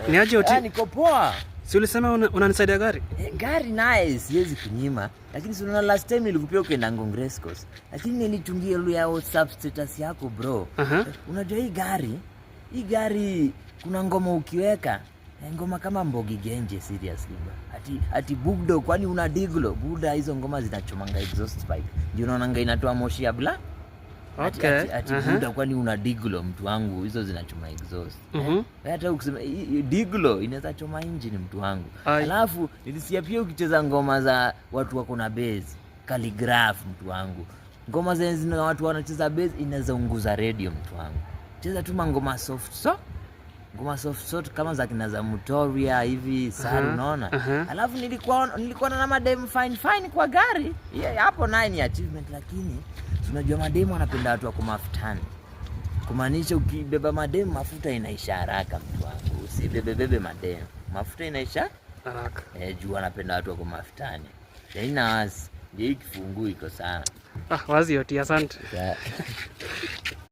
Ni aje Oti? Niko poa. Si ulisema unanisaidia gari? Gari naye siwezi kunyima, lakini si unaona last time nilikupia ukaenda Ngong Race Course. Lakini nilichungia lu ya WhatsApp status yako bro. Unajua hii gari kuna ngoma ukiweka, ngoma kama Mbogi Genje seriously bro. Ati Bugdo, kwani una diglo? Buda hizo ngoma zinachomanga exhaust pipe. Ndio unaona inatoa moshi ya bla. Ati Buda, kwani una diglo mtu wangu, hizo zinachoma exhaust. Hata ukisema diglo inaweza choma engine mtu wangu. Alafu nilisikia pia ukicheza ngoma za watu wako na bass, calligraph mtu wangu. Ngoma zina watu wanacheza bass inaweza unguza radio mtu wangu. Cheza tu ngoma soft ngoma soft kama za kina za Mutoria hivi sasa unaona. Alafu nilikuwa na madem fine kwa gari. Hapo naye ni achievement, lakini unajua mademu wanapenda watu wako mafutani. Kumaanisha ukibeba mademu mafuta inaisha haraka mtu wangu. Usibebe mademu. Mafuta inaisha haraka. Juu wanapenda watu wako mafutani. Haina wazi. Ndio kifungu iko sana. Wazi Oti, asante.